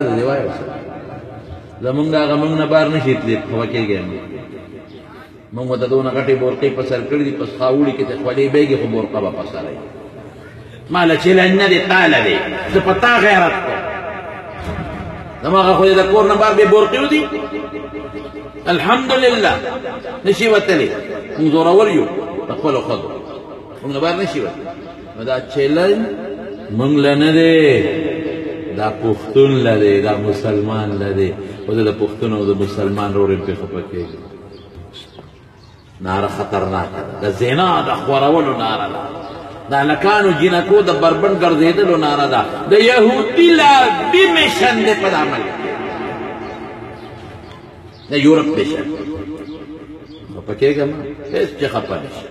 دی وایو زمونږ هغه موږ نه بار نشي تللی خفه کېږي موږ ورته دونه غټې بورقې په سر کړي دي په خاوړي کې ته خولې بیږي خو بورقه به په سر وي ما له چلنج نه دی تاله دی زه په تا غیرت کوم زما خو د کور نه بار بې بورقې ودي الحمدلله نشي وتلی موږ زورور یو د خپلو ښځو موږ نه بار نشي وتلی نو دا چلنج موږ له نه دی دا پښتون لدی دا مسلمان لدی او د پښتون او د مسلمان رور په خپل کې ناره خطرناکه ده د زنا د خورولو ناره ده دا لکانو جنکو د بربند ګرځېدلو ناره ده د یهودي لازمي میشن دی په عمل د یورپ میشن خپه کېږم هېڅ چې خپه نشي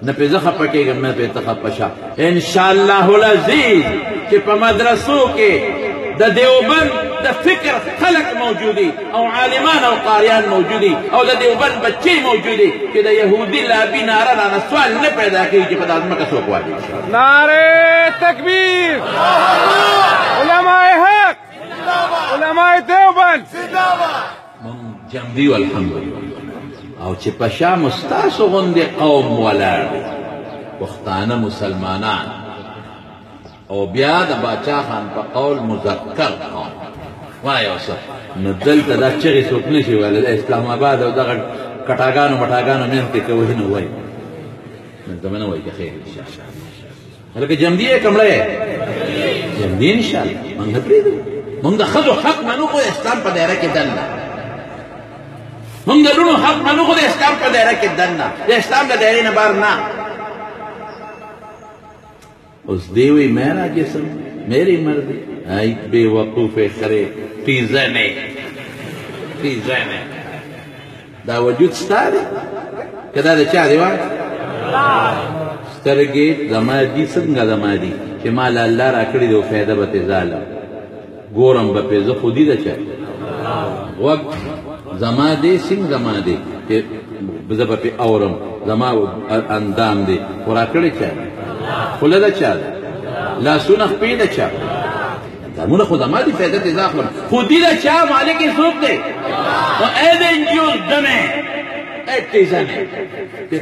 نه پې زه خپه کېږم نه پې ته خپه شه انشاءالله العزیز چې په مدرسو کې د دیوبند د فکر خلق موجودي او عالمان او قاریان موجودي او د دیوبند بچې موجودي چې د یهودي لابي ناره رانه سوال نه پیدا کوي چې په دا ځمکه څوک وایي نعرې تکبیر علماء حق علماء دیوبند مونږ جمدي یو الحمدلله او چې په شا مو ستاسو غوندې قوم ولاړ دی پښتانه مسلمانان او بیا د باچا خان په قول مذکر قوم وایه اوسه نو دلته دا چغې څوک نشي ویلی د اسلام آباد او دغه کټاګانو مټاګانو منځ کې که وایي نو وایي دلته به نه وایي که خیر انشاءالله هلکه جمدي یې که مړه یې جمدي انشاءالله موږ نه پرېږدو موږ د ښځو حق منو خو د اسلام په دایره کې دننه موږ د لوڼو حق منو خو د اسلام په دایره کې دننه د اسلام د دایرې نه بار نه اس دیوی میرا جسم میری مرضی ای بے وقوف خرے پیزنے دا وجود ستا دی که دا دا چا دی وای سترگی زما دی څنګه زما دی چې ما له الله را کړي دی او فایده به ترې ظالم ګورم به پرې زه خودي ده چا غوږ زما دی څنګه زما دی چې زه به پرې اورم زما اندام دی خو را کړی چا خوله ده چا ده لاسونه خپې ده چا دمونه خو زما دي فایده ترې زه اخلم خودي ده چا مالک یې څوک دی او ای د انجیوز دمې ای تیزنې